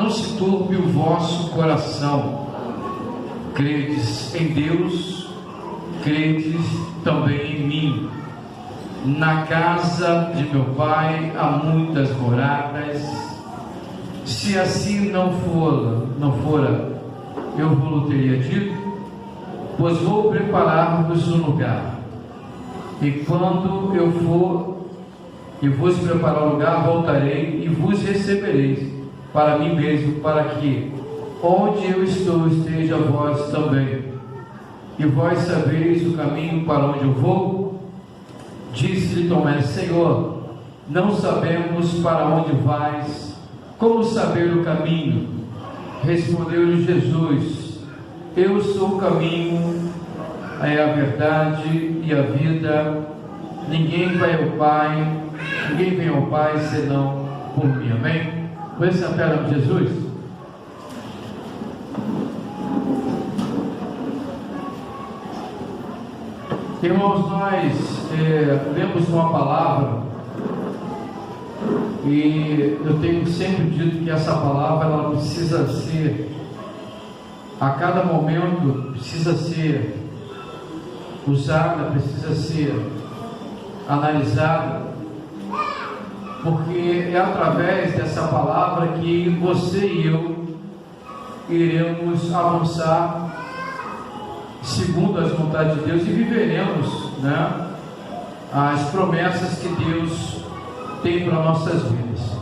não se turbe o vosso coração. Credes em Deus, credes também em mim. Na casa de meu Pai há muitas moradas. Se assim não fora, eu vos teria dito, pois vou preparar-vos um lugar. E quando eu for e vos preparar um lugar, voltarei e vos recebereis para mim mesmo, para que onde eu estou esteja vós também. E vós sabeis o caminho para onde eu vou? Disse-lhe Tomé: Senhor, não sabemos para onde vais, como saber o caminho? Respondeu-lhe Jesus: Eu sou o caminho, é a verdade e a vida. Ninguém vem ao Pai senão por mim. Amém? Conhece a perna de Jesus? Irmãos, nós lemos uma palavra e eu tenho sempre dito que essa palavra ela precisa ser, a cada momento, precisa ser usada, precisa ser analisada, porque é através dessa palavra que você e eu iremos avançar segundo as vontades de Deus e viveremos, as promessas que Deus tem para nossas vidas.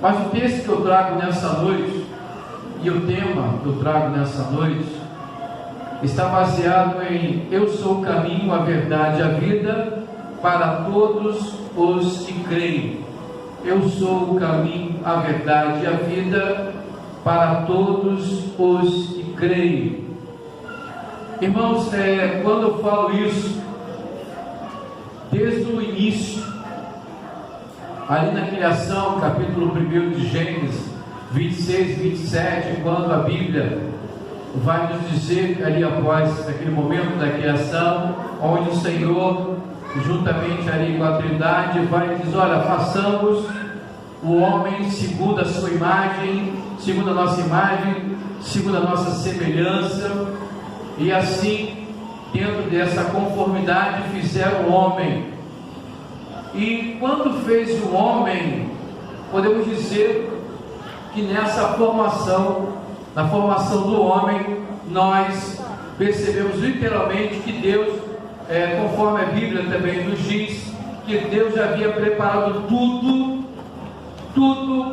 Mas o texto que eu trago nessa noite e o tema que eu trago nessa noite está baseado em: eu sou o caminho, a verdade e a vida para todos os que creem. Eu sou o caminho, a verdade e a vida para todos os que creem. Irmãos, quando eu falo isso, desde o início, ali na criação, capítulo 1 de Gênesis 26, 27, quando a Bíblia vai nos dizer, ali após aquele momento da criação, onde o Senhor, juntamente ali com a Trindade, vai dizer: olha, façamos o homem segundo a sua imagem, segundo a nossa imagem, segundo a nossa semelhança. E assim, dentro dessa conformidade, fizeram o homem. E quando fez o homem, podemos dizer que nessa formação, na formação do homem, nós percebemos literalmente que Deus, conforme a Bíblia também nos diz, que Deus já havia preparado tudo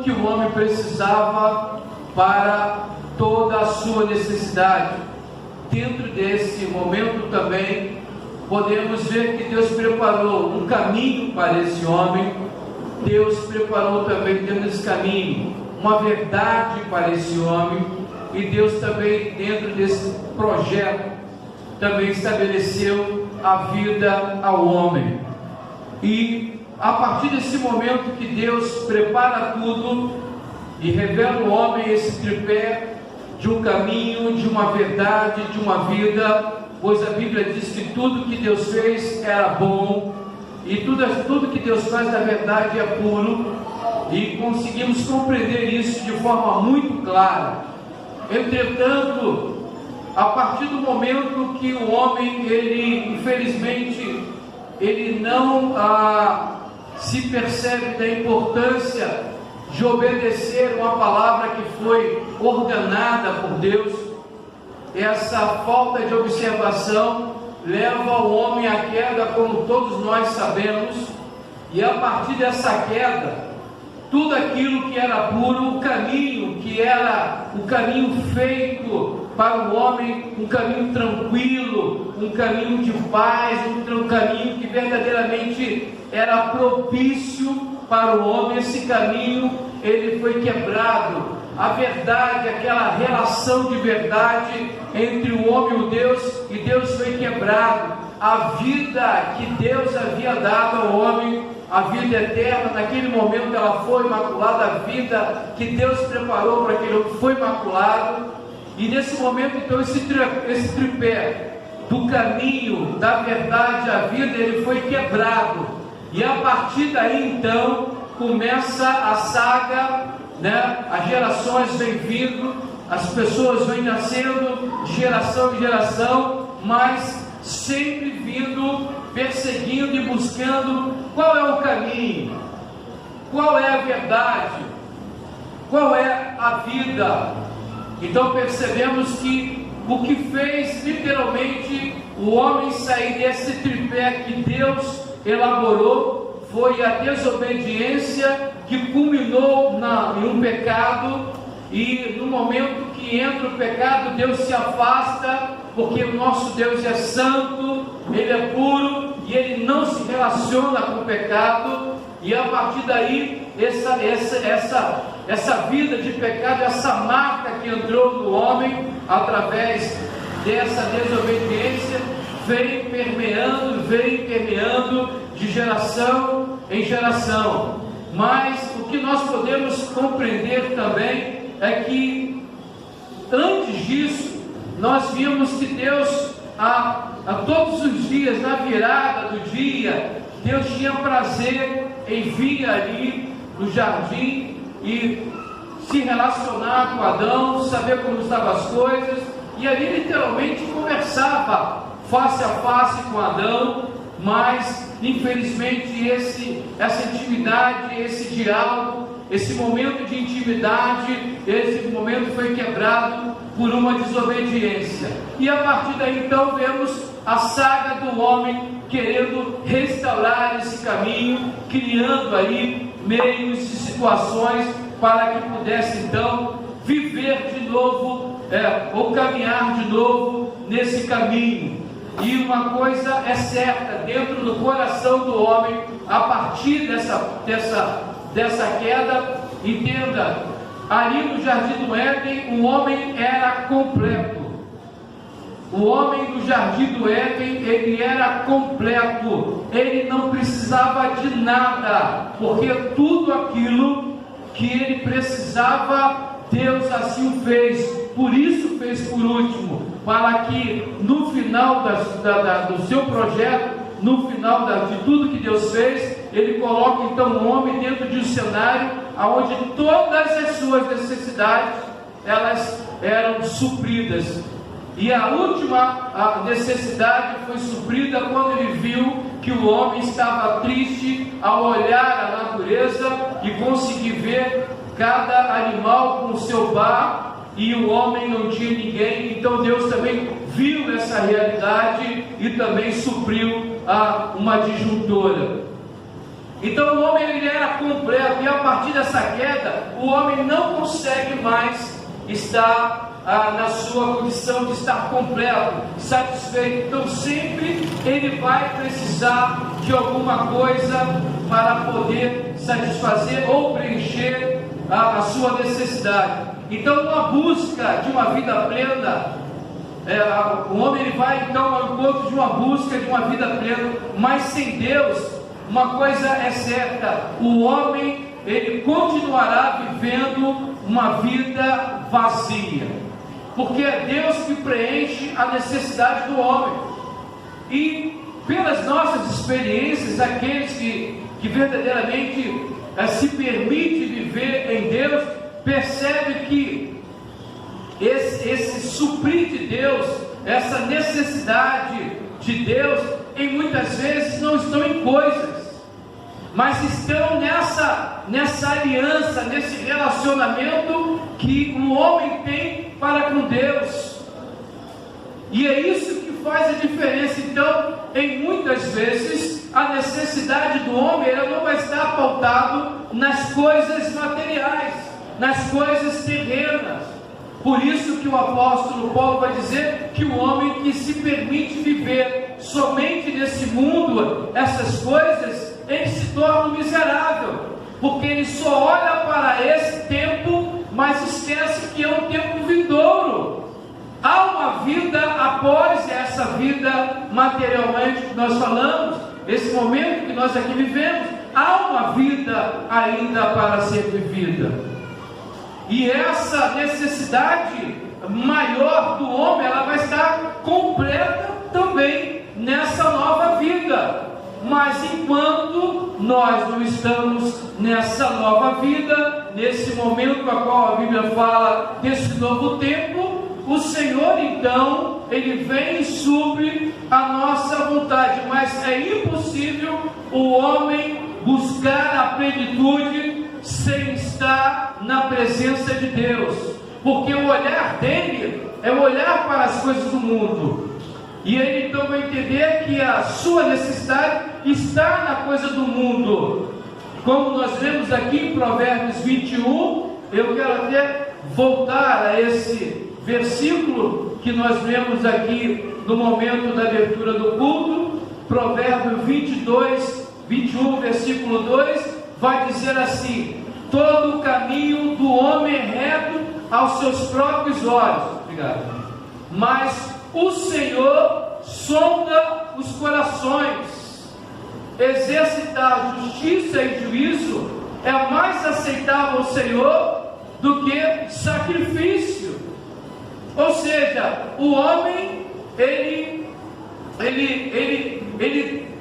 que o homem precisava para toda a sua necessidade. Dentro desse momento também podemos ver que Deus preparou um caminho para esse homem. Deus preparou também dentro desse caminho uma verdade para esse homem, e Deus também, dentro desse projeto, também estabeleceu a vida ao homem. E a partir desse momento que Deus prepara tudo e revela ao homem esse tripé de um caminho, de uma verdade, de uma vida, pois a Bíblia diz que tudo que Deus fez era bom, e tudo que Deus faz na verdade é puro, e conseguimos compreender isso de forma muito clara. Entretanto, a partir do momento que o homem, ele infelizmente, ele não se percebe da importância de obedecer uma palavra que foi ordenada por Deus, essa falta de observação leva o homem à queda, como todos nós sabemos. E a partir dessa queda, tudo aquilo que era puro, o caminho que era o caminho feito para o homem, um caminho tranquilo, um caminho de paz, um caminho que verdadeiramente era propício para o homem, esse caminho ele foi quebrado. A verdade, aquela relação de verdade entre o homem e Deus foi quebrado. A vida que Deus havia dado ao homem, a vida eterna, naquele momento ela foi maculada. A vida que Deus preparou para aquele homem foi maculado. E nesse momento, então, esse tripé do caminho, da verdade, a vida, ele foi quebrado. E a partir daí, então, começa a saga né? As gerações vêm vindo, as pessoas vêm nascendo de geração em geração, mas sempre vindo, perseguindo e buscando qual é o caminho, qual é a verdade, qual é a vida. Então percebemos que o que fez literalmente o homem sair desse tripé que Deus elaborou foi a desobediência, que culminou em um pecado. E no momento que entra o pecado, Deus se afasta, porque o nosso Deus é santo, Ele é puro e Ele não se relaciona com o pecado. E a partir daí, essa vida de pecado, essa marca que entrou no homem através dessa desobediência, veio permeando de geração em geração. Mas o que nós podemos compreender também é que antes disso nós vimos que Deus a todos os dias, na virada do dia, Deus tinha prazer em vir ali no jardim e se relacionar com Adão, saber como estavam as coisas, e ali literalmente conversava face a face com Adão. Mas infelizmente essa intimidade, esse diálogo, esse momento de intimidade, esse momento foi quebrado por uma desobediência. E a partir daí então vemos a saga do homem querendo restaurar esse caminho, criando aí meios e situações para que pudesse então viver de novo, ou caminhar de novo nesse caminho. E uma coisa é certa, dentro do coração do homem, a partir dessa queda, entenda, ali no jardim do Éden, o homem era completo. O homem do jardim do Éden, ele era completo, ele não precisava de nada, porque tudo aquilo que ele precisava, Deus assim o fez. Por isso fez por último, para que no final do seu projeto, no final de tudo que Deus fez, Ele coloca então o homem dentro de um cenário onde todas as suas necessidades, elas eram supridas. E a última necessidade foi suprida quando ele viu que o homem estava triste ao olhar a natureza e conseguir ver cada animal com o seu par, e o homem não tinha ninguém. Então Deus também viu essa realidade e também supriu uma disjuntora. Então o homem ele era completo, e a partir dessa queda o homem não consegue mais estar na sua condição de estar completo, satisfeito. Então sempre ele vai precisar de alguma coisa para poder satisfazer ou preencher a sua necessidade. Então, uma busca de uma vida plena, o homem ele vai então ao encontro de uma busca de uma vida plena, mas sem Deus, uma coisa é certa: o homem ele continuará vivendo uma vida vazia, porque é Deus que preenche a necessidade do homem. E pelas nossas experiências, aqueles que verdadeiramente se permite viver em Deus, percebe que esse suprir de Deus, essa necessidade de Deus, em muitas vezes não estão em coisas, mas estão nessa aliança, nesse relacionamento que o homem tem para com Deus. E é isso que faz a diferença. Então, em muitas vezes, a necessidade do homem ela não vai estar pautado nas coisas materiais, nas coisas terrenas. Por isso que o apóstolo Paulo vai dizer que o homem que se permite viver somente nesse mundo, essas coisas, ele se torna miserável, porque ele só olha para esse tempo, mas esquece que é um tempo vindouro. Há uma vida após essa vida materialmente que nós falamos, esse momento que nós aqui vivemos, há uma vida ainda para ser vivida. E essa necessidade maior do homem, ela vai estar completa também nessa nova vida. Mas enquanto nós não estamos nessa nova vida, nesse momento a qual a Bíblia fala desse novo tempo, o Senhor então, Ele vem e supre a nossa vontade, mas é impossível o homem buscar a plenitude sem estar na presença de Deus, porque o olhar dele é o olhar para as coisas do mundo, e ele então vai entender que a sua necessidade está na coisa do mundo, como nós vemos aqui em Provérbios 21. Eu quero até voltar a esse versículo que nós vemos aqui no momento da abertura do culto. Provérbio 21, versículo 2, vai dizer assim: todo o caminho do homem é reto aos seus próprios olhos. Obrigado. Mas o Senhor sonda os corações. Exercitar justiça e juízo é mais aceitável ao Senhor do que sacrifício. Ou seja, o homem ele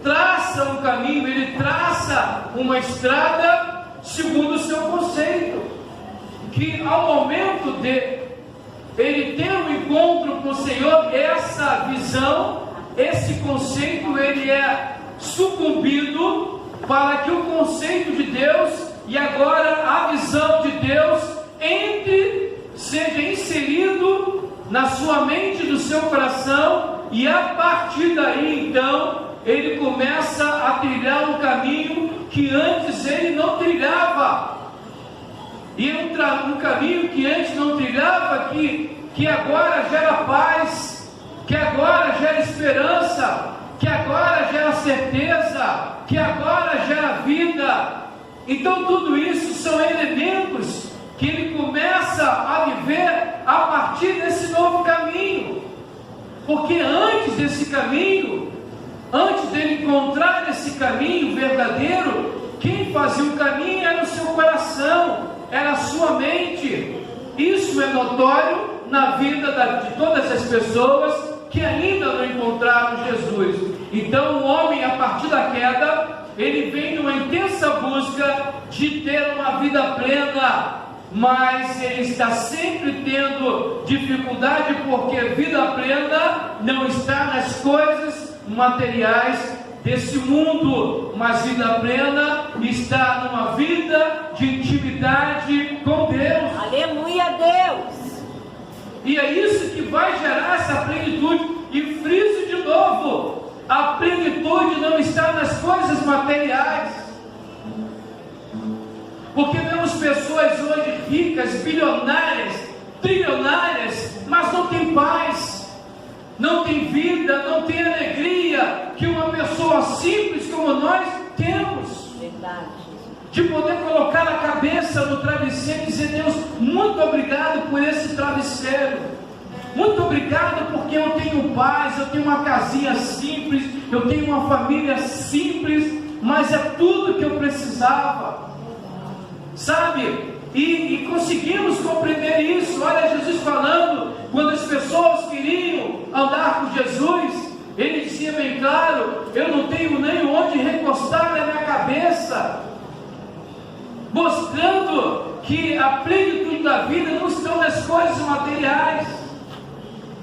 traça um caminho, ele traça uma estrada segundo o seu conceito, que ao momento de ele ter um encontro com o Senhor, essa visão, esse conceito, ele é sucumbido para que o conceito de Deus e agora a visão de Deus seja inserido na sua mente, no seu coração, e a partir daí então ele começa a trilhar um caminho que antes ele não trilhava, e um caminho que antes não trilhava, que agora gera paz, que agora gera esperança, que agora gera certeza, que agora gera vida. Então tudo isso são elementos que ele começa a viver a partir desse novo caminho, porque antes desse caminho, antes dele encontrar esse caminho verdadeiro, quem fazia o caminho era o seu coração, era a sua mente. Isso é notório na vida de todas as pessoas que ainda não encontraram Jesus. Então o homem, a partir da queda, ele vem numa intensa busca de ter uma vida plena, mas ele está sempre tendo dificuldade, porque vida plena não está nas coisas materiais desse mundo, mas vida plena está numa vida de intimidade com Deus. Aleluia, Deus! E é isso que vai gerar essa plenitude. E friso de novo, a plenitude não está nas coisas materiais, porque vemos pessoas hoje ricas, bilionárias, trilionárias, mas não tem paz, não tem vida, não tem alegria que uma pessoa simples como nós temos. Verdade. De poder colocar a cabeça no travesseiro e dizer: Deus, muito obrigado por esse travesseiro, muito obrigado porque eu tenho paz, eu tenho uma casinha simples, eu tenho uma família simples, mas é tudo que eu precisava, sabe? E conseguimos compreender isso. Olha Jesus falando, quando as pessoas queriam andar com Jesus, ele dizia bem claro: eu não tenho nem onde recostar a minha cabeça, mostrando que a plenitude da vida não estão nas coisas materiais.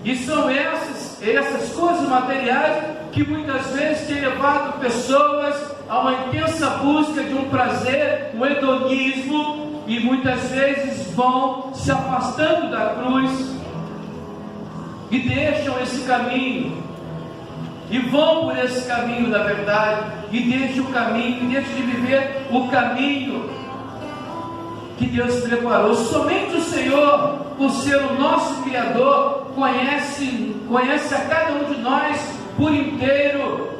E são essas coisas materiais que muitas vezes têm levado pessoas a uma intensa busca de um prazer, um hedonismo, e muitas vezes vão se afastando da cruz e deixam esse caminho, e vão por esse caminho da verdade, e deixam o caminho, e deixam de viver o caminho que Deus preparou. Somente o Senhor, por ser o nosso Criador, conhece a cada um de nós por inteiro,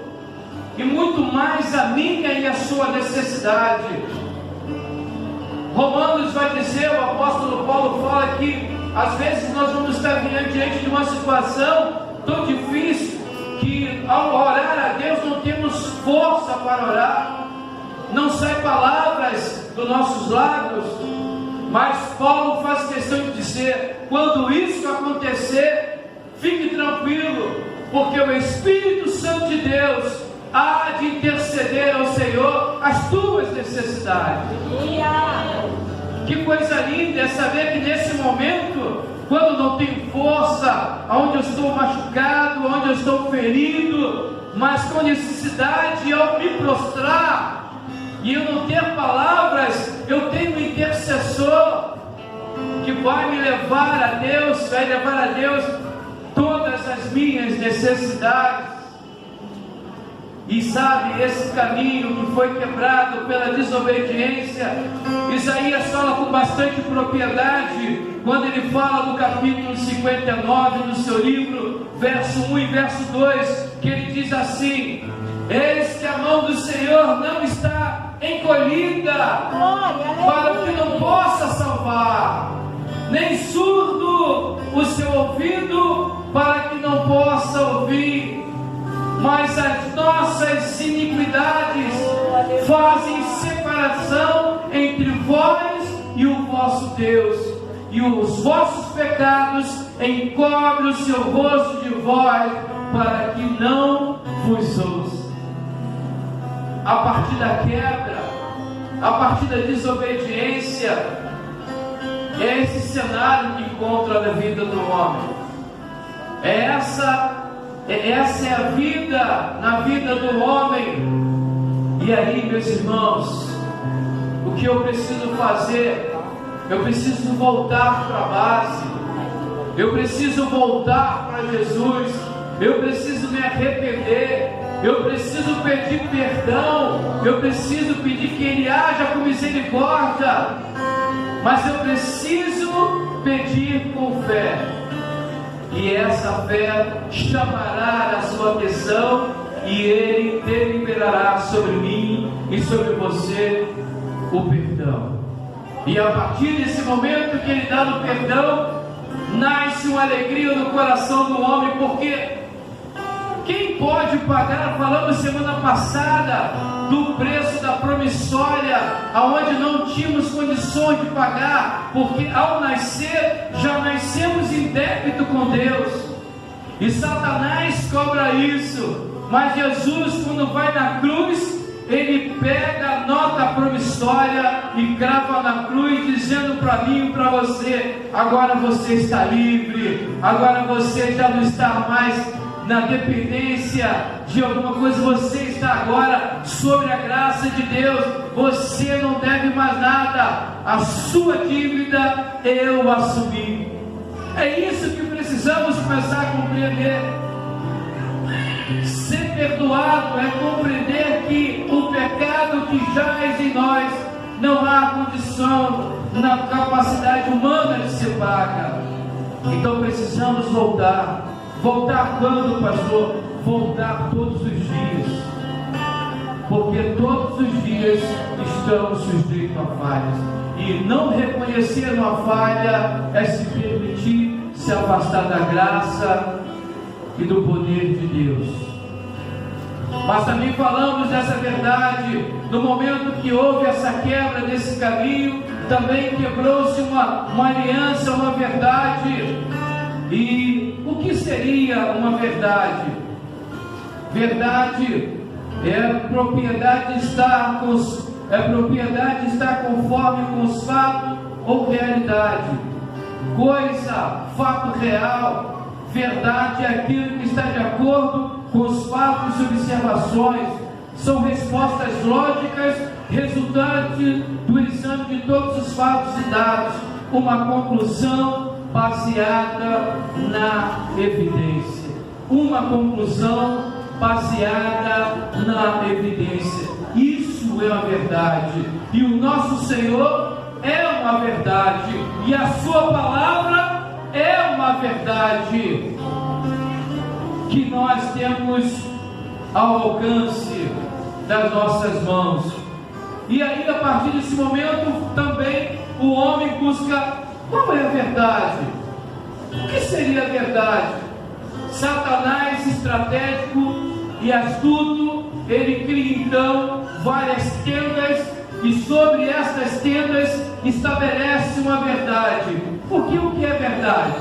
e muito mais a minha e a sua necessidade. Romanos vai dizer, o apóstolo Paulo fala que às vezes nós vamos estar diante de uma situação tão difícil que ao orar a Deus não temos força para orar, não saem palavras dos nossos lábios, mas Paulo faz questão de dizer: quando isso acontecer, fique tranquilo, porque o Espírito Santo de Deus há de interceder ao Senhor as tuas necessidades. Que coisa linda é saber que nesse momento, quando não tenho força, onde eu estou machucado, onde eu estou ferido, mas com necessidade, ao me prostrar e eu não ter palavras, eu tenho um intercessor que vai me levar a Deus, vai levar a Deus todas as minhas necessidades. E sabe, esse caminho que foi quebrado pela desobediência, Isaías fala com bastante propriedade, quando ele fala no capítulo 59 do seu livro, verso 1 e verso 2, que ele diz assim: eis que a mão do Senhor não está encolhida, para que não possa salvar, nem surdo o seu ouvido, para que não possa ouvir. Mas as nossas iniquidades fazem separação entre vós e o vosso Deus, e os vossos pecados encobrem o seu rosto de vós, para que não vos ouça. A partir da quebra, a partir da desobediência, é esse cenário que encontra na vida do homem. Essa é a vida, na vida do homem. E aí, meus irmãos, o que eu preciso fazer? Eu preciso voltar para a base, eu preciso voltar para Jesus, eu preciso me arrepender, eu preciso pedir perdão, eu preciso pedir que Ele haja com misericórdia, mas eu preciso pedir com fé. E essa fé chamará a sua atenção, e Ele deliberará sobre mim e sobre você o perdão. E a partir desse momento que Ele dá no perdão, nasce uma alegria no coração do homem, porque quem pode pagar? Falamos semana passada do preço da promissória, aonde não tínhamos condições de pagar, porque ao nascer já nascemos em débito com Deus, e Satanás cobra isso. Mas Jesus, quando vai na cruz, Ele pega a nota promissória e crava na cruz, dizendo para mim e para você: agora você está livre, agora você já não está mais na dependência de alguma coisa, você está agora sobre a graça de Deus, você não deve mais nada, a sua dívida eu assumi. É isso que precisamos começar a compreender. Ser perdoado é compreender que o pecado que jaz em nós não há condição na capacidade humana de ser paga. Então precisamos voltar. Voltar quando, pastor? Voltar todos os dias, porque todos os dias estamos sujeitos a falhas, e não reconhecer uma falha é se permitir se afastar da graça e do poder de Deus. Mas também falamos dessa verdade, no momento que houve essa quebra desse caminho, também quebrou-se uma aliança, uma verdade. E o que seria uma verdade? Verdade é propriedade de estar conforme com os fatos ou realidade. Coisa, fato real. Verdade é aquilo que está de acordo com os fatos e observações. São respostas lógicas resultantes do exame de todos os fatos e dados. Uma conclusão baseada na evidência. Uma conclusão baseada na evidência. Isso é a verdade. E o nosso Senhor é uma verdade. E a sua palavra é uma verdade que nós temos ao alcance das nossas mãos. E aí, a partir desse momento, também o homem busca: qual é a verdade? O que seria a verdade? Satanás, estratégico e astuto, ele cria então várias tendas, e sobre estas tendas estabelece uma verdade. Porque o que é verdade?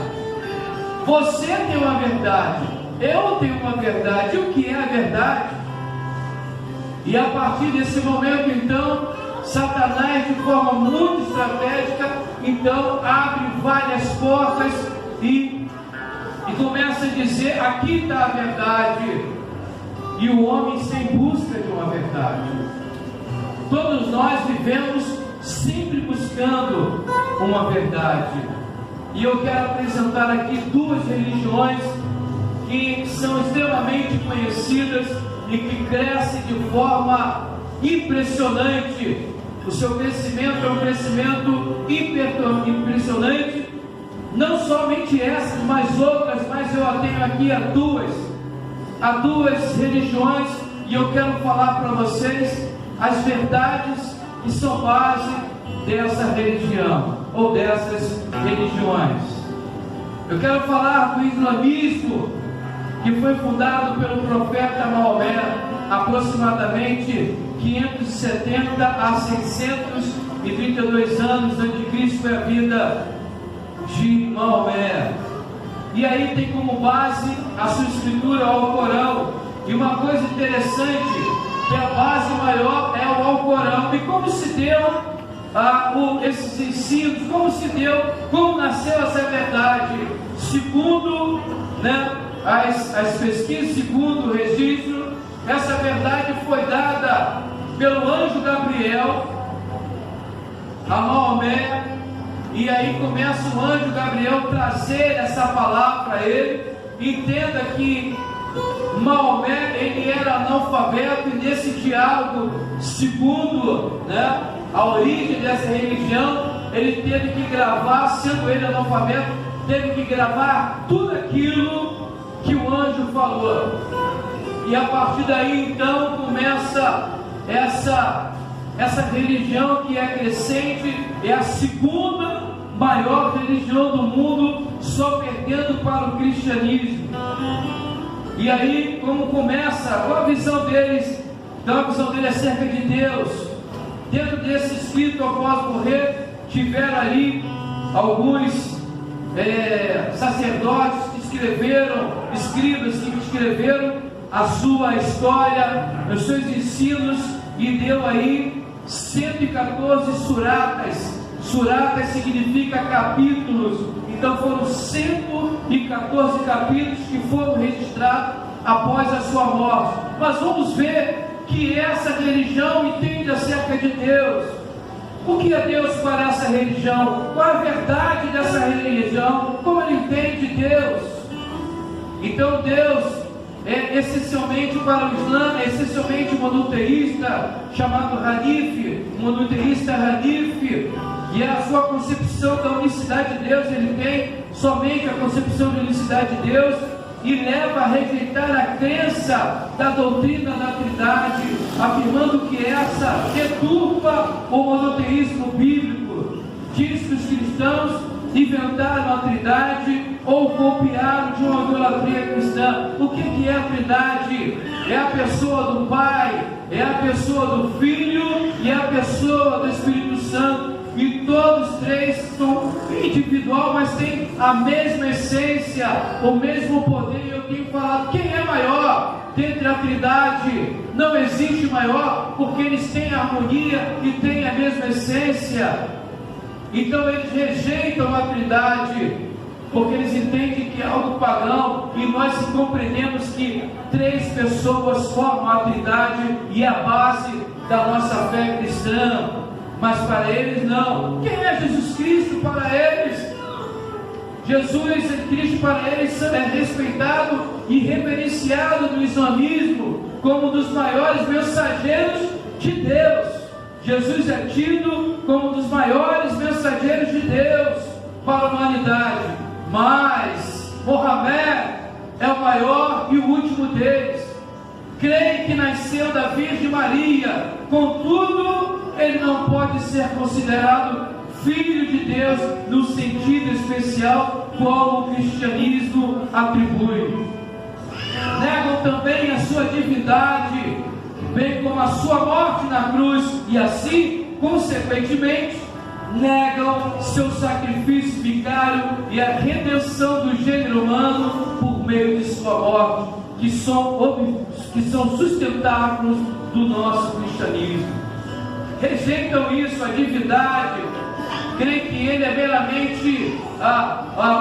Você tem uma verdade, eu tenho uma verdade. O que é a verdade? E a partir desse momento então, Satanás, de forma muito estratégica, então abre várias portas e começa a dizer: aqui está a verdade. E o homem está em busca de uma verdade. Todos nós vivemos sempre buscando uma verdade. E eu quero apresentar aqui duas religiões que são extremamente conhecidas e que crescem de forma impressionante. O seu crescimento é um crescimento impressionante. Não somente essas, mas outras, mas eu tenho aqui há duas religiões, e eu quero falar para vocês as verdades que são base dessa religião, ou dessas religiões. Eu quero falar do islamismo, que foi fundado pelo profeta Maomé, aproximadamente 570 a 632 anos antes de Cristo foi a vida de Maomé. E aí tem como base a sua escritura, o Alcorão. E uma coisa interessante, que a base maior é o Alcorão. E como se deu esses ensinos, como nasceu essa verdade? Segundo as pesquisas, segundo o registro, essa verdade foi dada pelo anjo Gabriel a Maomé. E aí começa o anjo Gabriel trazer essa palavra para ele. Entenda que Maomé, ele era analfabeto, e nesse diálogo, segundo a origem dessa religião, ele teve que gravar, sendo ele analfabeto, teve que gravar tudo aquilo que o anjo falou. E a partir daí então começa essa religião que é crescente, é a segunda maior religião do mundo, só perdendo para o cristianismo. E aí, como começa, qual a visão deles? Então a visão deles é acerca de Deus. Dentro desse escrito, após morrer, tiveram ali alguns sacerdotes que escreveram, escribas que escreveram a sua história, os seus ensinos, e deu aí 114 suratas. Suratas significa capítulos. Então foram 114 capítulos que foram registrados após a sua morte. Mas vamos ver que essa religião entende acerca de Deus. O que é Deus para essa religião? Qual é a verdade dessa religião? Como ele entende Deus? Então Deus é essencialmente, para o Islã, é essencialmente monoteísta, chamado Hanif, monoteísta Hanif. E a sua concepção da unicidade de Deus, ele tem somente a concepção de unicidade de Deus, e leva a rejeitar a crença da doutrina da Trindade, afirmando que essa deturpa o monoteísmo bíblico. Diz que os cristãos inventaram a Trindade ou copiaram de uma idolatria cristã. O que é a Trindade? É a pessoa do Pai, é a pessoa do Filho e é a pessoa do Espírito Santo. E todos três são individual, mas têm a mesma essência, o mesmo poder. E eu tenho falado, quem é maior dentre a Trindade? Não existe maior, porque eles têm harmonia e têm a mesma essência. Então eles rejeitam a Trindade, porque eles entendem que é algo pagão, e nós compreendemos que três pessoas formam a Trindade e a base da nossa fé cristã. Mas para eles não. Quem é Jesus Cristo para eles? Jesus Cristo para eles é respeitado e reverenciado no islamismo como um dos maiores mensageiros de Deus. Jesus é tido como um dos maiores mensageiros de Deus para a humanidade. Mas Mohamé é o maior e o último deles. Creem que nasceu da Virgem Maria, contudo ele não pode ser considerado filho de Deus no sentido especial como o cristianismo atribui. Negam também a sua divindade, bem como a sua morte na cruz, e assim, consequentemente, negam seu sacrifício vicário e a redenção do gênero humano por meio de sua morte, que são sustentáculos do nosso cristianismo. rejeitam isso, a divindade, creem que ele é meramente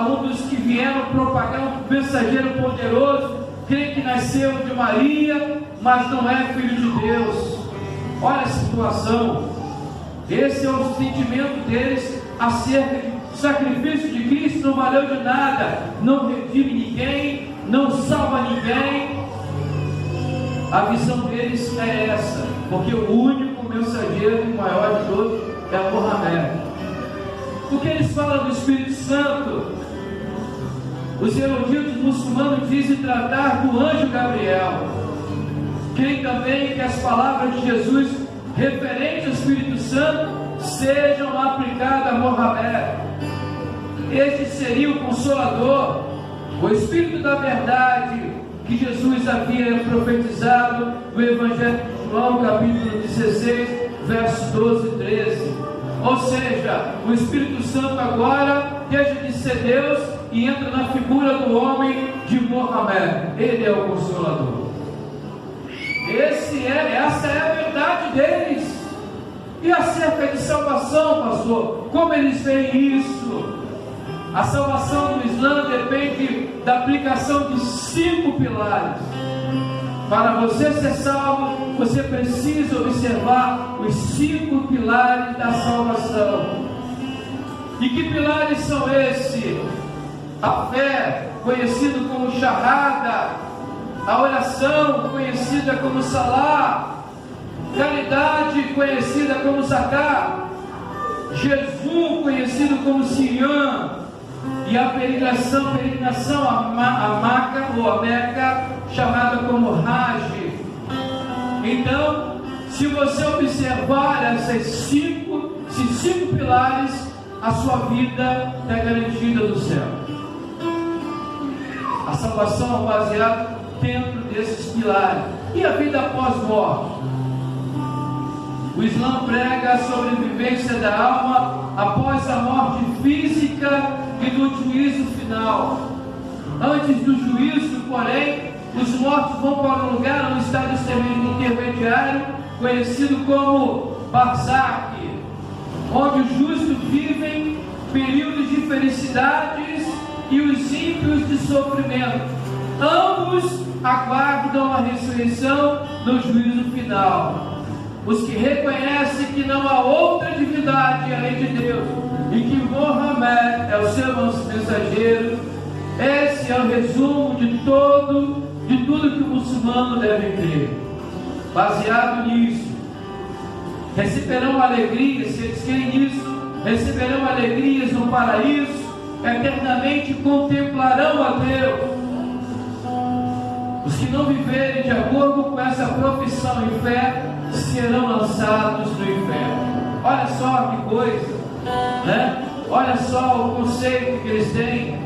um dos que vieram propagar um mensageiro poderoso, creem que nasceu de Maria, mas não é filho de Deus. Olha a situação. Esse é o sentimento deles acerca de sacrifício de Cristo. Não valeu de nada, não redime ninguém, não salva ninguém. A visão deles é essa, porque o único mensageiro e maior de todos é Mohammed. O que eles falam do Espírito Santo? Os eruditos muçulmanos dizem tratar do anjo Gabriel. Creem também que as palavras de Jesus referentes ao Espírito Santo sejam aplicadas a Mohammed. Este seria o Consolador, o Espírito da verdade que Jesus havia profetizado no Evangelho de João, capítulo 16, versos 12 e 13. Ou seja, o Espírito Santo agora deixa de ser Deus e entra na figura do homem de Mohammed. Ele é o Consolador. Essa é a verdade deles. E acerca de salvação, pastor, como eles veem isso? A salvação do Islã depende da aplicação de 5 pilares. Para você ser salvo, você precisa observar os 5 pilares da salvação. E que pilares são esses? A fé, conhecido como Shahada; a oração, conhecida como Salah; caridade, conhecida como Zakat; jejum, conhecido como Siyam; e a peregrinação a Maca ou a Meca, chamada como Hajj. Então, se você observar esses cinco pilares, a sua vida está garantida no céu. A salvação é baseada dentro desses pilares. E a vida após morte? O Islã prega a sobrevivência da alma após a morte física e do juízo final. Antes do juízo, porém, os mortos vão para um lugar, um estado intermediário, conhecido como Barzakh, onde os justos vivem períodos de felicidades e os ímpios de sofrimento. Ambos aguardam a ressurreição no juízo final. Os que reconhecem que não há outra divindade além de Deus e que Mohammed é o seu mensageiro. Esse é o resumo de tudo que o muçulmano deve crer. Baseado nisso, receberão alegrias, se eles creem nisso, receberão alegrias no paraíso, eternamente contemplarão a Deus. Os que não viverem de acordo com essa profissão e fé serão lançados no inferno. Olha só que coisa, né? Olha só o conceito que eles têm.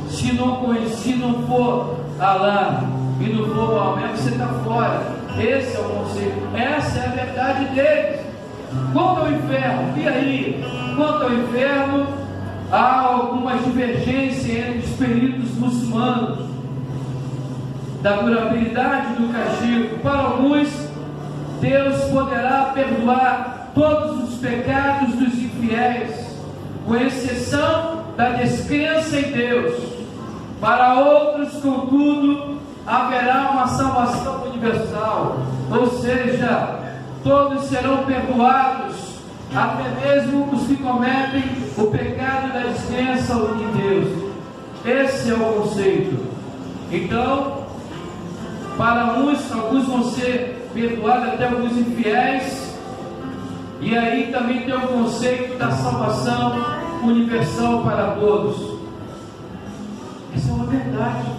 Se não for Alá e não for Maomé, você está fora. Esse é o conceito, essa é a verdade deles. Quanto ao inferno, e aí? Quanto ao inferno, há alguma divergência entre os peritos muçulmanos da durabilidade do castigo. Para alguns, Deus poderá perdoar todos os pecados dos infiéis, com exceção da descrença em Deus. Para outros, contudo, haverá uma salvação universal, ou seja, todos serão perdoados, até mesmo os que cometem o pecado da descrença em Deus. Esse é o conceito. Então, para alguns vão ser perdoados, até alguns infiéis. E aí também tem o conceito da salvação universal para todos. Essa é uma verdade.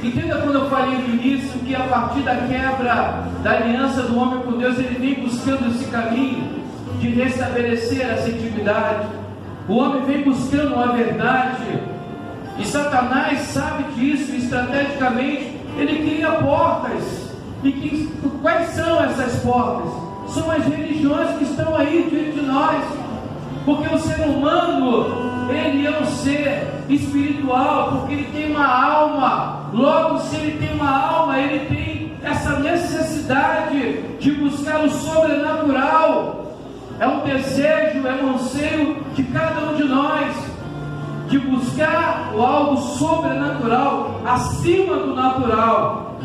Entenda quando eu falei no início que a partir da quebra da aliança do homem com Deus, ele vem buscando esse caminho de restabelecer essa intimidade. O homem vem buscando uma verdade, e Satanás sabe disso. Estrategicamente ele cria portas. E quais são essas portas? São as religiões que estão aí diante de nós. Porque o ser humano, ele é um ser espiritual, porque ele tem uma alma. Logo, se ele tem uma alma, ele tem essa necessidade de buscar o sobrenatural. É um desejo, é um anseio de cada um de nós, de buscar algo sobrenatural, acima do natural.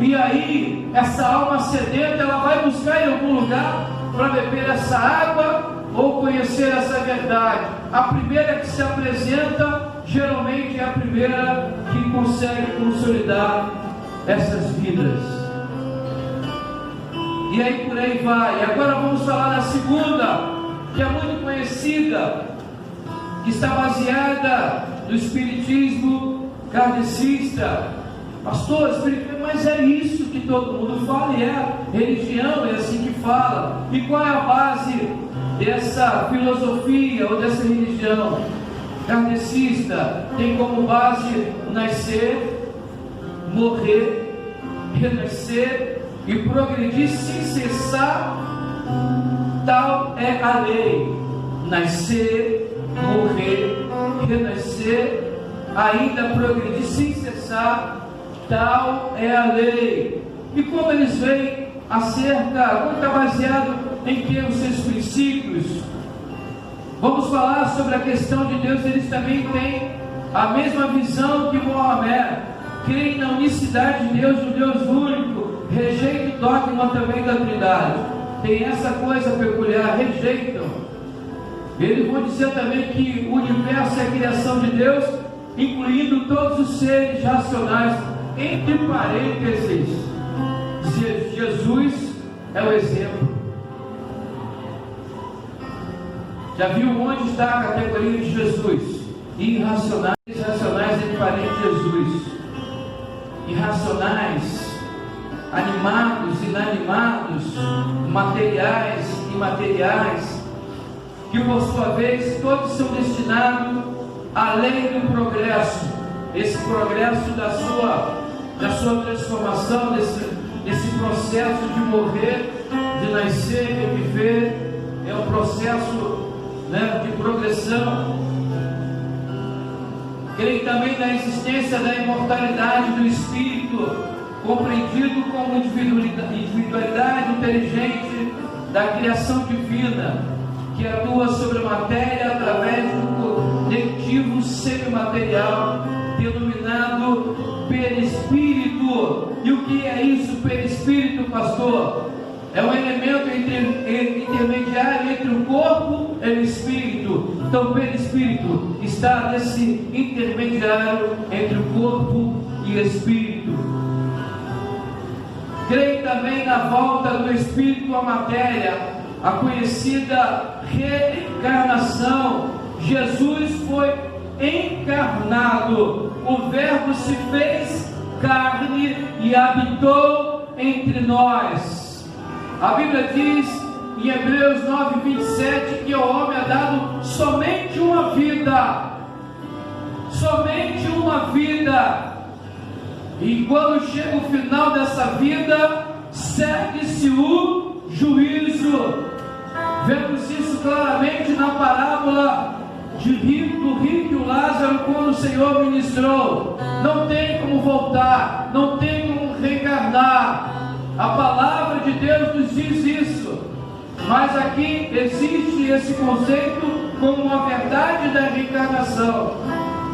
E aí, essa alma sedenta, ela vai buscar em algum lugar para beber essa água ou conhecer essa verdade. A primeira que se apresenta, geralmente é a primeira que consegue consolidar essas vidas. E aí por aí vai. E agora vamos falar da segunda, que é muito conhecida, que está baseada no espiritismo kardecista. Pastor, mas é isso que todo mundo fala, e é religião, é assim que fala. E qual é a base dessa filosofia ou dessa religião kardecista? Tem como base nascer, morrer, renascer e progredir sem cessar. Tal é a lei: nascer, morrer, renascer, ainda progredir sem cessar. Tal é a lei. E como eles veem acerca, como está baseado em que os seus princípios? Vamos falar sobre a questão de Deus. Eles também têm a mesma visão que Mohamed. Creem na unicidade de Deus, no Deus único. Rejeitam o dogma também da Trindade. Tem essa coisa peculiar, rejeitam. Eles vão dizer também que o universo é a criação de Deus, incluindo todos os seres racionais. Entre parênteses, Jesus é o exemplo. Já viu onde está a categoria de Jesus? Irracionais, racionais, entre parênteses, Jesus. Irracionais, animados, inanimados, materiais, imateriais, que por sua vez todos são destinados à lei do progresso. Esse progresso da sua transformação, desse processo de morrer, de nascer, de viver, é um processo, né, de progressão. Creio também na existência da imortalidade do espírito, compreendido como individualidade inteligente da criação divina, que atua sobre a matéria através do coletivo semimaterial, denominado perispírito. E o que é isso, perispírito, pastor? É um elemento intermediário entre o corpo e o espírito. Então o perispírito está nesse intermediário entre o corpo e o espírito. Creio também na volta do espírito à matéria, a conhecida reencarnação. Jesus foi encarnado, o Verbo se fez carne e habitou entre nós. A Bíblia diz em Hebreus 9:27 que ao homem é dado somente uma vida, somente uma vida, e quando chega o final dessa vida, segue-se o juízo. Vemos isso claramente na parábola do rico e o Lázaro, quando o Senhor ministrou. Não tem como voltar, não tem como reencarnar. A palavra de Deus nos diz isso. Mas aqui existe esse conceito como uma verdade da reencarnação.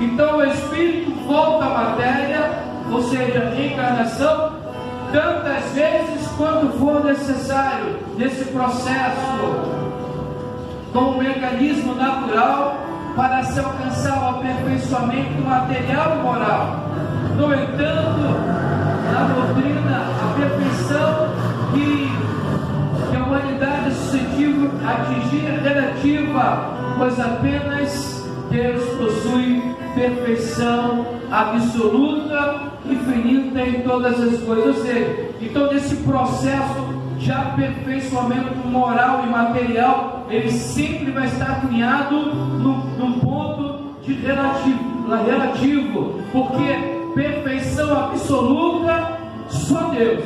Então o espírito volta à matéria, ou seja, reencarnação, tantas vezes quanto for necessário nesse processo, como um mecanismo natural para se alcançar o aperfeiçoamento material e moral. No entanto, na doutrina, a perfeição que a humanidade é suscetível a atingir é relativa, pois apenas Deus possui perfeição absoluta, infinita em todas as coisas. Ou seja, então nesse processo de aperfeiçoamento moral e material, ele sempre vai estar cunhado num ponto de relativo, porque perfeição absoluta só Deus.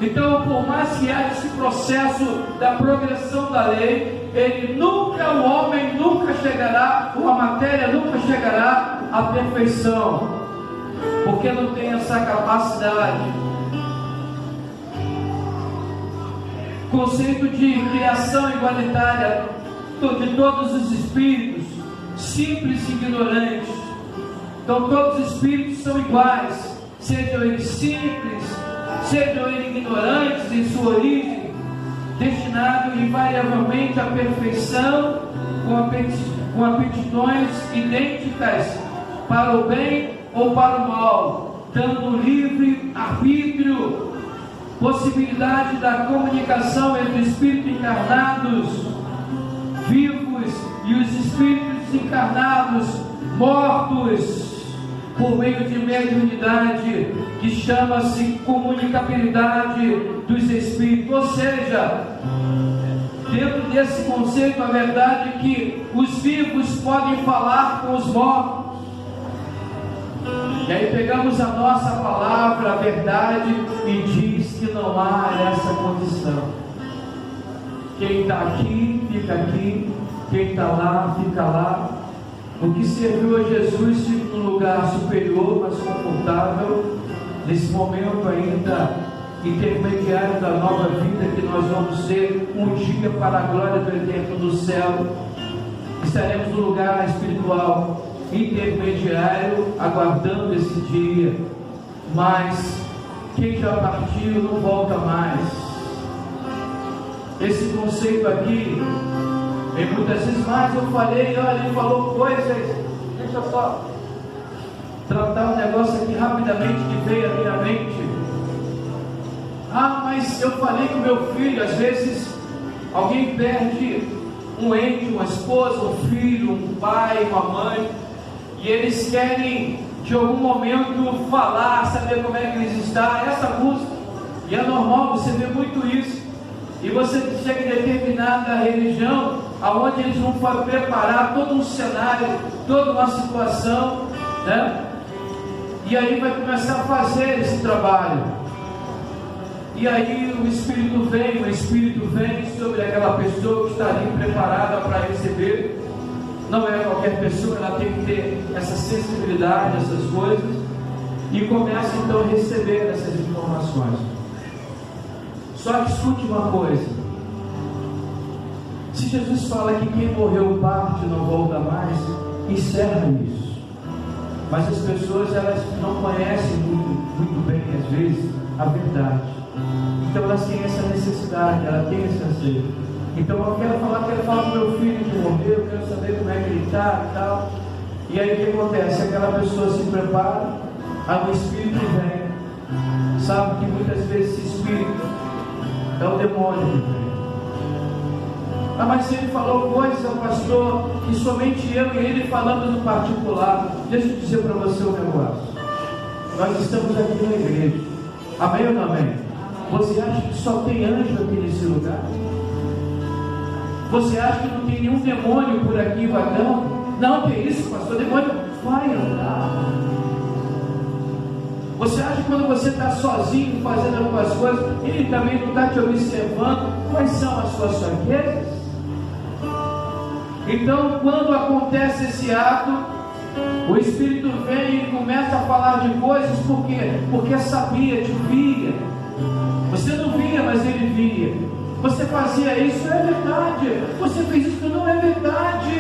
Então, por mais que haja esse processo da progressão da lei, o homem nunca chegará, ou a matéria nunca chegará à perfeição. porque não tem essa capacidade. Conceito de criação igualitária de todos os espíritos, simples e ignorantes. Então todos os espíritos são iguais, sejam eles simples, sejam eles ignorantes em sua origem, destinados invariavelmente à perfeição, com aptidões idênticas para o bem ou para o mal, dando livre arbítrio, possibilidade da comunicação entre espíritos encarnados, vivos, e os espíritos encarnados, mortos, por meio de mediunidade, que chama-se comunicabilidade dos espíritos. Ou seja, dentro desse conceito, a verdade é que os vivos podem falar com os mortos. E aí pegamos a nossa palavra, a verdade, e diz que não há essa condição. Quem está aqui, fica aqui. Quem está lá, fica lá. O que serviu a Jesus fica num lugar superior, mais confortável, nesse momento ainda intermediário da nova vida que nós vamos ser um dia para a glória do eterno do céu. Estaremos no lugar espiritual intermediário, aguardando esse dia. Mas quem já partiu não volta mais. Esse conceito aqui, e muitas vezes mais eu falei, olha, ele falou coisas, deixa eu só tratar um negócio aqui rapidamente que veio à minha mente. Ah, mas eu falei com meu filho, às vezes alguém perde um ente, uma esposa, um filho, um pai, uma mãe, e eles querem de algum momento falar, saber como é que eles estão, essa música, e é normal, você vê muito isso, e você chega em determinada religião, aonde eles vão preparar todo um cenário, toda uma situação, né? E aí vai começar a fazer esse trabalho, e aí o Espírito vem sobre aquela pessoa que está ali preparada para receber. Não é qualquer pessoa, ela tem que ter essa sensibilidade, essas coisas, e começa então a receber essas informações. Só que escute uma coisa: se Jesus fala que quem morreu parte não volta mais, encerra isso. Mas as pessoas, elas não conhecem muito bem, às vezes, a verdade. Então elas têm essa necessidade, elas têm esse anseio. Então eu quero falar com meu filho que morreu, eu quero saber como é que ele está e tal. E aí o que acontece? Aquela pessoa se prepara, aí o Espírito vem. Sabe que muitas vezes esse Espírito é o demônio que vem. Ah, mas se ele falou coisa, pastor, que somente eu e ele falamos no particular. Deixa eu dizer para você um negócio. Nós estamos aqui na igreja. Amém ou não amém? Você acha que só tem anjo aqui nesse lugar? Você acha que não tem nenhum demônio por aqui vagando? Não, que isso, pastor, o demônio vai andar. Você acha que quando você está sozinho fazendo algumas coisas, ele também não está te observando? Quais são as suas fraquezas? Então, quando acontece esse ato, o Espírito vem e começa a falar de coisas, por quê? Porque sabia, te via. Você não via, mas ele via. Você fazia isso, é verdade. Você fez isso, não é verdade.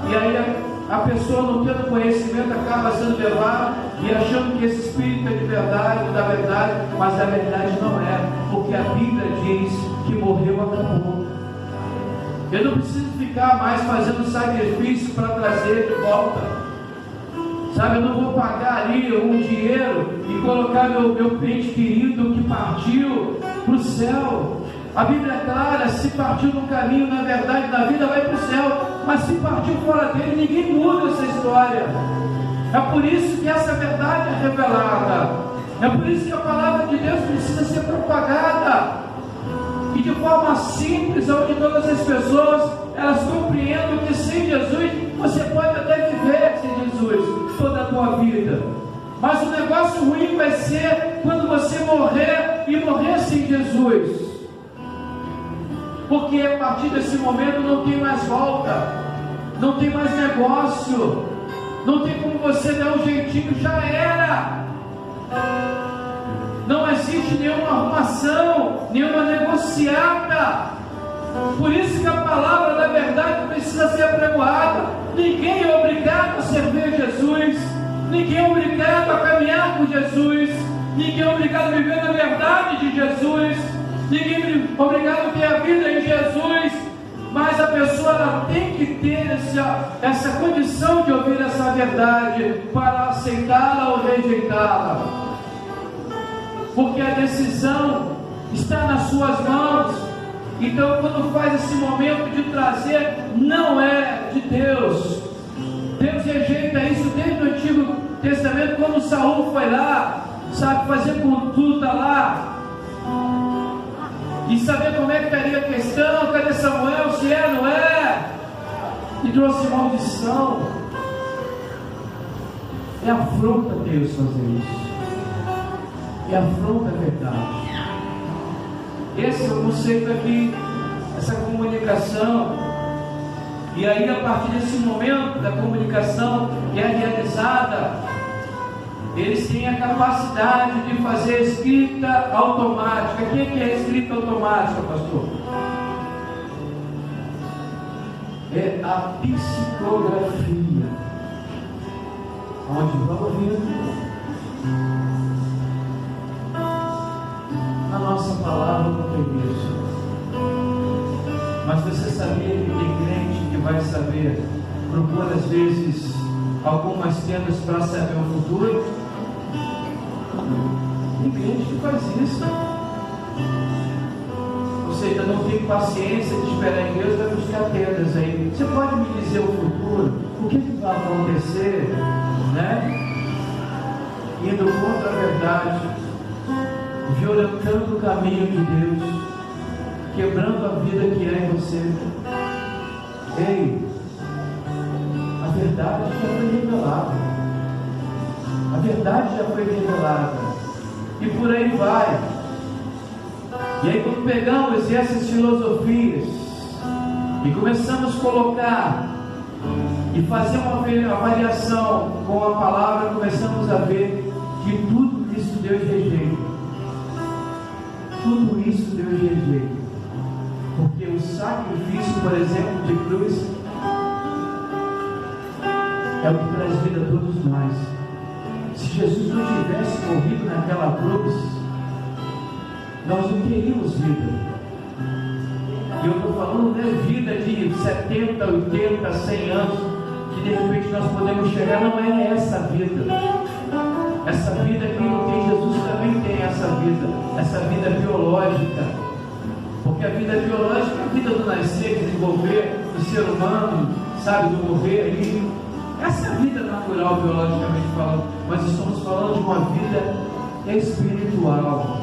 E aí a pessoa, não tendo conhecimento, acaba sendo levada e achando que esse Espírito é de verdade, da verdade, mas a verdade não é, porque a Bíblia diz que morreu, acabou. Eu não preciso ficar mais fazendo sacrifício para trazer de volta. Sabe, eu não vou pagar ali um dinheiro e colocar meu ente querido que partiu para o céu. A Bíblia é clara: se partiu no caminho, na verdade, na vida, vai para o céu. Mas se partiu fora dele, ninguém muda essa história. É por isso que essa verdade é revelada. É por isso que a palavra de Deus precisa ser propagada. E de forma simples, onde todas as pessoas, elas compreendam que sem Jesus, você pode até viver sem Jesus toda a tua vida. Mas o negócio ruim vai ser quando você morrer e morrer sem Jesus. Porque a partir desse momento não tem mais volta, não tem mais negócio, Não tem como você dar um jeitinho, já era. Não existe nenhuma arrumação, nenhuma negociata. Por isso que a palavra da verdade precisa ser apregoada. Ninguém é obrigado a servir Jesus. Ninguém é obrigado a caminhar com Jesus. Ninguém é obrigado a viver na verdade de Jesus. Ninguém é obrigado a ter a vida em Jesus. Mas a pessoa ela tem que ter essa condição de ouvir essa verdade para aceitá-la ou rejeitá-la. Porque a decisão está nas suas mãos. Então, quando faz esse momento de trazer, não é de Deus. Deus rejeita isso desde o Antigo Testamento, quando Saul foi lá, sabe, fazer conduta lá, e saber como é que estaria a questão, cadê Samuel, se é, não é, e trouxe maldição. É afronta a Deus fazer isso, é afronta a verdade. Esse é o conceito aqui, essa comunicação. E aí, a partir desse momento da comunicação que é realizada, eles têm a capacidade de fazer escrita automática. O que é escrita automática, pastor? É a psicografia, onde vai ouvindo a nossa palavra não tem isso. Mas você sabia que tem crente que vai saber, procura às vezes algumas tendas para saber o futuro? Tem crente que faz isso. Ou seja, não tem paciência de esperar em Deus, vai buscar tendas aí. Você pode me dizer o futuro? O que vai acontecer? Né? Indo contra a verdade, violentando o caminho de Deus, quebrando a vida que é em você. Ei, a verdade já foi revelada. A verdade já foi revelada. E por aí vai. E aí, quando pegamos essas filosofias e começamos a colocar e fazer uma avaliação com a palavra, começamos a ver que tudo isso Deus rejeita. Tudo isso Deus rejeita. Porque o sacrifício, por exemplo, de cruz é o que traz vida a todos nós. Se Jesus não tivesse morrido naquela cruz, nós não teríamos vida. E eu estou falando não é vida de 70, 80, 100 anos, que de repente nós podemos chegar. Não é essa vida. Essa vida que não tem Jesus também tem essa vida biológica. Porque a vida biológica é a vida do nascer, desenvolver, do ser humano, sabe, do morrer ali. Essa é a vida natural, biologicamente falando. Mas estamos falando de uma vida espiritual.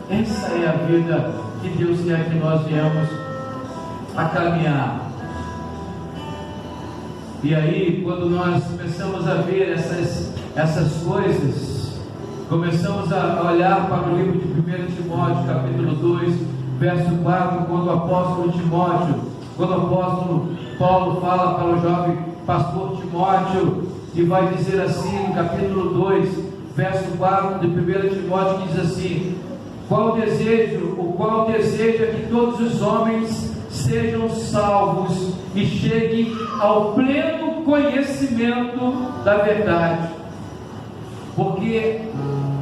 Essa é a vida que Deus quer que nós venhamos a caminhar. E aí, quando nós começamos a ver essas coisas, começamos a olhar para o livro de 1 Timóteo, capítulo 2, verso 4, quando o apóstolo Timóteo, quando o apóstolo Paulo fala para o jovem pastor Timóteo, e vai dizer assim, no capítulo 2, verso 4 de 1 Timóteo, que diz assim: o qual deseja que todos os homens sejam salvos e cheguem ao pleno conhecimento da verdade. Porque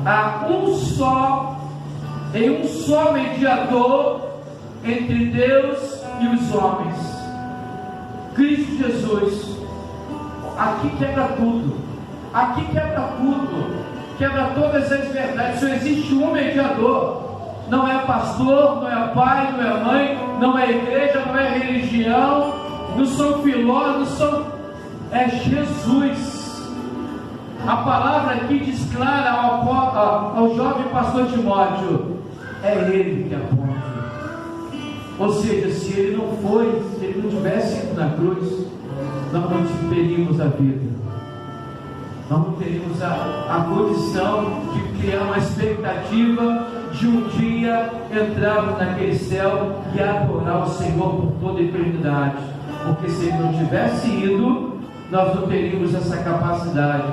há um só mediador entre Deus e os homens, Cristo Jesus. Aqui quebra tudo. Aqui quebra tudo. Quebra todas as verdades. Só existe um mediador. Não é pastor, não é pai, não é mãe, não é igreja, não é religião, não são filósofos, é Jesus. A palavra aqui diz clara ao jovem pastor Timóteo: é ele que aponta. Ou seja, se ele não tivesse ido na cruz, nós não teríamos a vida. Nós não teríamos a condição de criar uma expectativa de um dia entrarmos naquele céu e adorar o Senhor por toda a eternidade. Porque se ele não tivesse ido, nós não teríamos essa capacidade.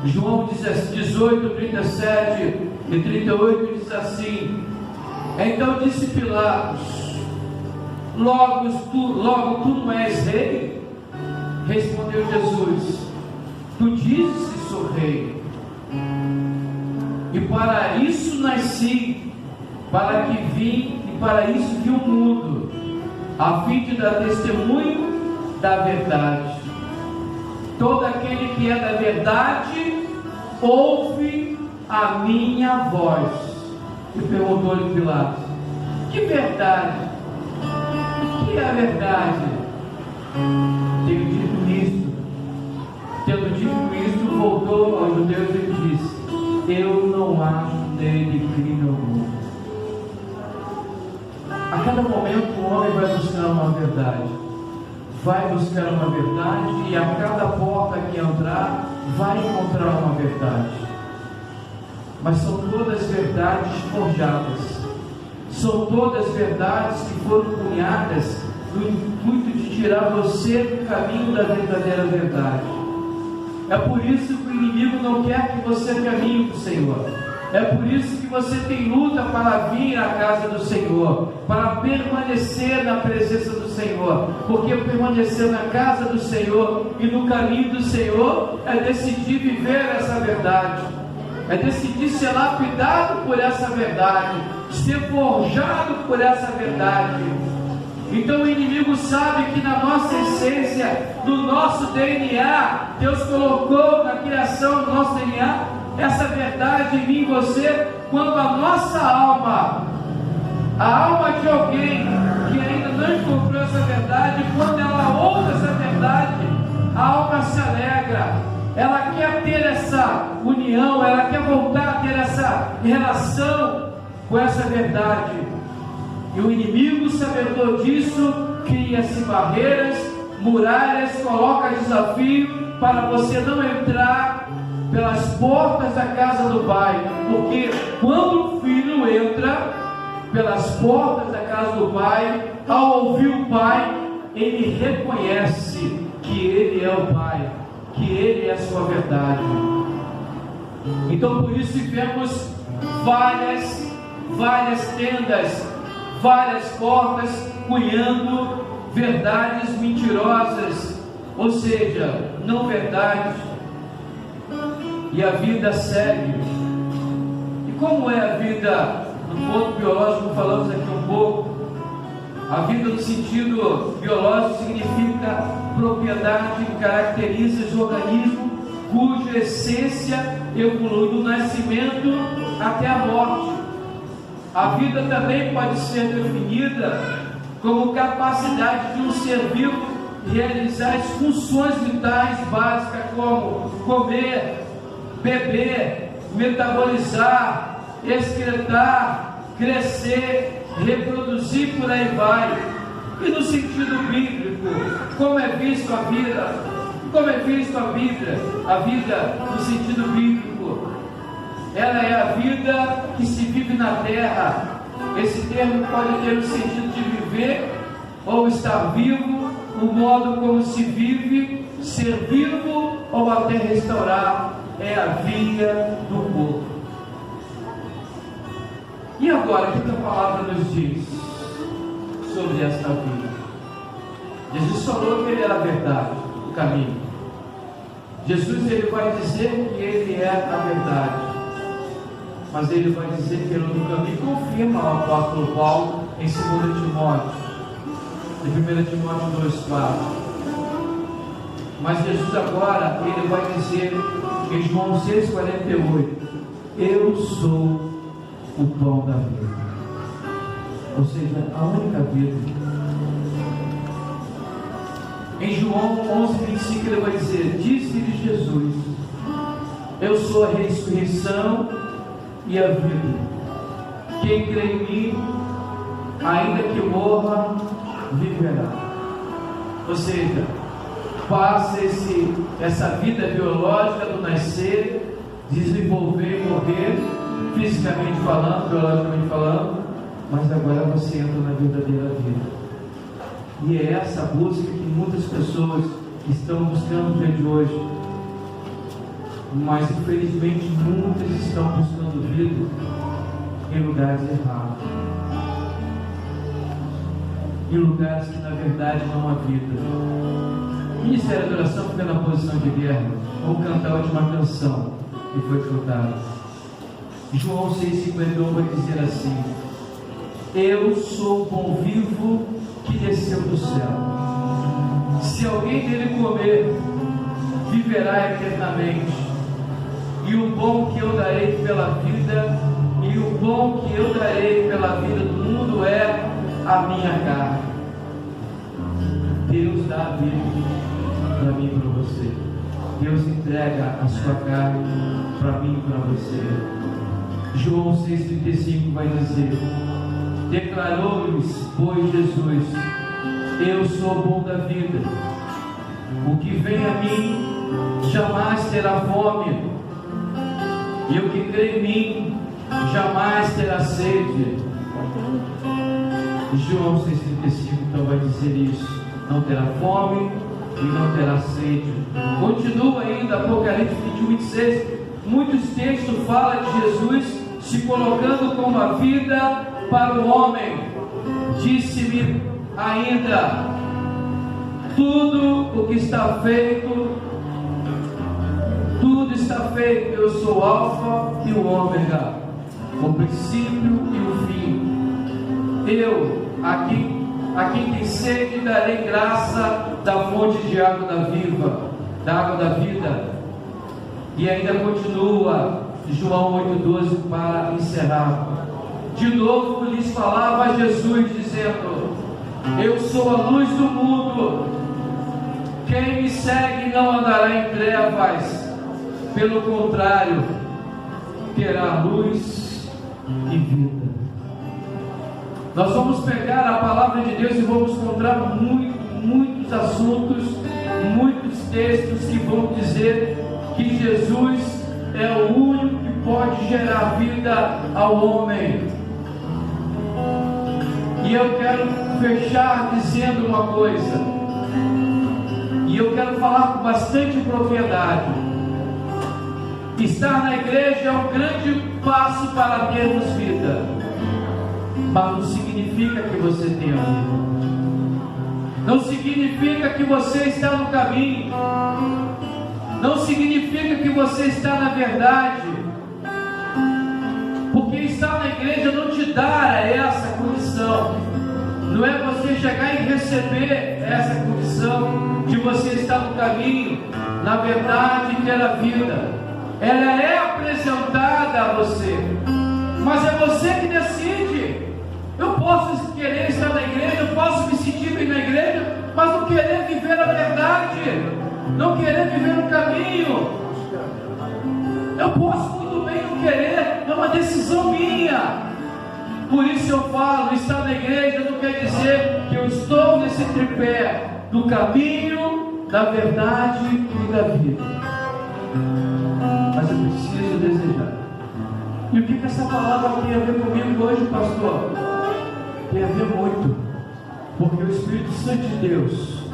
João 18, 37 e 38 diz assim: então disse Pilatos: logo tu não és rei? Respondeu Jesus: tu dizes que sou rei, e para isso nasci, para que vim, e para isso vi o mundo, a fim de dar testemunho da verdade. Todo aquele que é da verdade ouve a minha voz. E perguntou-lhe Pilatos: que verdade? O que é a verdade? Tenho dito isto. Tendo dito isto, voltou aos judeus e disse: eu não acho nele crime algum. A cada momento o homem vai buscar uma verdade, vai buscar uma verdade, e a cada porta que entrar vai encontrar uma verdade. Mas são todas verdades forjadas, são todas verdades que foram cunhadas no intuito de tirar você do caminho da verdadeira verdade. É por isso que o inimigo não quer que você caminhe para o Senhor. É por isso que você tem luta para vir à casa do Senhor, para permanecer na presença do Senhor, porque permanecer na casa do Senhor e no caminho do Senhor é decidir viver essa verdade, é decidir ser lapidado por essa verdade, ser forjado por essa verdade. Então o inimigo sabe que na nossa essência, no nosso DNA, Deus colocou na criação do nosso DNA essa verdade em mim e você. Quando a nossa alma, a alma de alguém que ainda não encontrou essa verdade, quando ela ouve essa verdade, a alma se alegra, ela quer ter essa união, ela quer voltar a ter essa relação com essa verdade. E o inimigo, sabedor disso, cria-se barreiras, muralhas, coloca desafio para você não entrar pelas portas da casa do Pai, porque quando o filho entra pelas portas da casa do Pai, ao ouvir o Pai, ele reconhece que ele é o Pai, que ele é a sua verdade. Então por isso vemos várias tendas, várias portas cunhando verdades mentirosas, ou seja, não verdades. E a vida segue. E como é a vida no ponto biológico? Falamos aqui um pouco. A vida no sentido biológico significa propriedade que caracteriza o organismo cuja essência evolui do nascimento até a morte. A vida também pode ser definida como capacidade de um ser vivo realizar as funções vitais básicas como comer, beber, metabolizar, excretar, crescer, reproduzir, por aí vai. E no sentido bíblico, como é visto a vida? Como é visto a vida? A vida no sentido bíblico, ela é a vida que se vive na terra. Esse termo pode ter o sentido de viver ou estar vivo, o modo como se vive, ser vivo ou até restaurar. É a vida do corpo. E agora, o que a palavra nos diz sobre esta vida? Jesus falou que ele era a verdade, o caminho. Jesus, ele vai dizer que ele é a verdade, mas ele vai dizer que ele é o caminho. Confirma o apóstolo Paulo em 2 Timóteo, em 1 Timóteo 2,4. Mas Jesus agora, ele vai dizer em João 6,48: eu sou o pão da vida. Ou seja, a única vida. Em João 11,25 ele vai dizer: disse-lhe Jesus: eu sou a ressurreição e a vida. Quem crê em mim, ainda que morra, viverá. Ou seja, passa essa vida biológica do nascer, desenvolver e morrer, fisicamente falando, biologicamente falando, mas agora você entra na verdadeira vida. E é essa busca que muitas pessoas estão buscando no dia de hoje. Mas infelizmente muitas estão buscando vida em lugares errados, em lugares que na verdade não há vida. O Ministério da Oração fica na posição de guerra. Vamos cantar a última canção que foi cantada. João 6,51 vai dizer assim: eu sou o pão vivo que desceu do céu. Se alguém dele comer, viverá eternamente. E o pão que eu darei pela vida, e o pão que eu darei pela vida do mundo é a minha carne. Deus dá a vida para mim e para você. Deus entrega a sua carne para mim e para você. João 6,35 vai dizer: declarou-lhes, pois, Jesus: eu sou o pão da vida. O que vem a mim jamais terá fome, e o que crê em mim jamais terá sede. João 6,35 então vai dizer isso: não terá fome e não terá sede. Continua ainda Apocalipse 21:26. Muitos textos falam de Jesus se colocando como a vida para o homem. Disse-me ainda: tudo o que está feito, tudo está feito. Eu sou o Alfa e o Ômega, o princípio e o fim. Eu, a quem tem sede, darei graça da fonte de água da água da vida. E ainda continua João 8,12 para encerrar. De novo lhes falava Jesus, dizendo: eu sou a luz do mundo. Quem me segue não andará em trevas, pelo contrário, terá luz e vida. Nós vamos pegar a palavra de Deus e vamos encontrar muitos assuntos, muitos textos que vão dizer que Jesus é o único que pode gerar vida ao homem. E eu quero fechar dizendo uma coisa, e eu quero falar com bastante propriedade. Estar na igreja é um grande passo para termos vida, mas não significa que você tenha vida. Não significa que você está no caminho. Não significa que você está na verdade. Porque estar na igreja não te dá essa condição. Não é você chegar e receber essa condição de você estar no caminho, na verdade, e ter a vida. Ela é apresentada a você, mas é você que decide. Eu posso querer estar na igreja, eu posso me sentir bem na igreja, mas não querer viver a verdade, não querer viver o caminho. Eu posso muito bem não querer, é uma decisão minha. Por isso eu falo, estar na igreja não quer dizer que eu estou nesse tripé do caminho, da verdade e da vida. Mas eu preciso desejar. E o que essa palavra tem a ver comigo hoje, pastor? Tem a ver muito, porque o Espírito Santo de Deus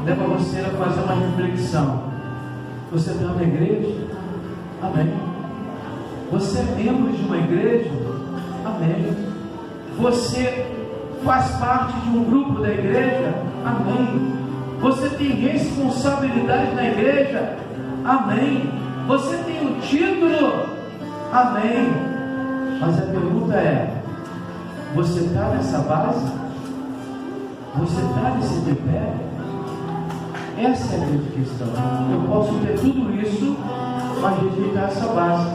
leva você a fazer uma reflexão. Você está na igreja? Amém. Você é membro de uma igreja? Amém. Você faz parte de um grupo da igreja? Amém. Você tem responsabilidade na igreja? Amém. Você tem um título? Amém. Mas a pergunta é: você está nessa base? Você está nesse tripé? Essa é a grande questão. Eu posso ter tudo isso, mas rejeitar essa base.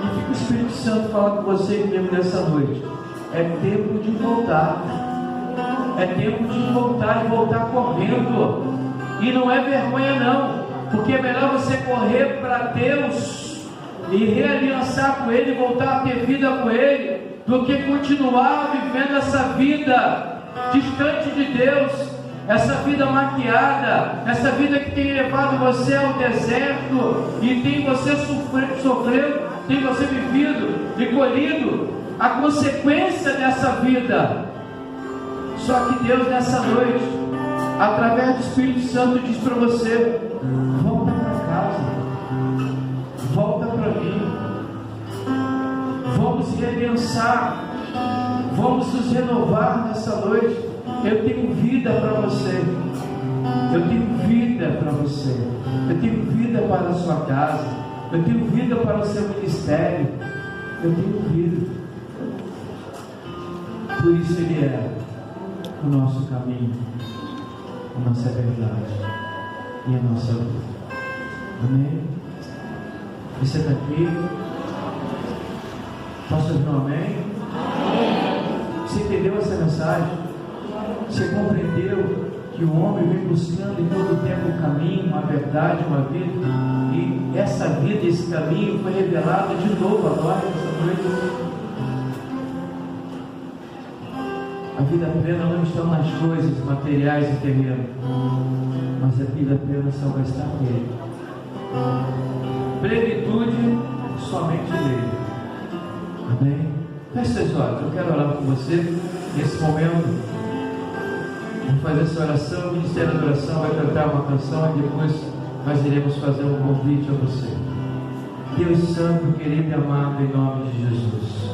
E o que o Espírito Santo fala com você mesmo nessa noite? É tempo de voltar. É tempo de voltar e voltar correndo. E não é vergonha não, porque é melhor você correr para Deus e realiançar com Ele, voltar a ter vida com Ele, do que continuar vivendo essa vida distante de Deus, essa vida maquiada, essa vida que tem levado você ao deserto e tem você sofrendo, tem você vivido e colhido a consequência dessa vida. Só que Deus nessa noite, através do Espírito Santo, diz para você: volta para casa, volta para mim, vamos repensar, vamos nos renovar nessa noite. Eu tenho vida para você, eu tenho vida para você, eu tenho vida para a sua casa, eu tenho vida para o seu ministério, eu tenho vida. Por isso Ele é o nosso caminho, a nossa verdade e a nossa vida. Amém? Você está aqui? Posso ouvir um amém? Você entendeu essa mensagem? Você compreendeu que o homem vem buscando em todo o tempo um caminho, uma verdade, uma vida, e essa vida, esse caminho foi revelado de novo agora, nessa noite? A vida plena não está nas coisas materiais e terrenas, mas a vida plena só vai estar nele. Plenitude somente nele. Amém? Feche seus olhos, eu quero orar com você nesse momento. Vamos fazer essa oração, o Ministério da Oração vai cantar uma canção e depois nós iremos fazer um convite a você. Deus Santo, querido e amado, em nome de Jesus.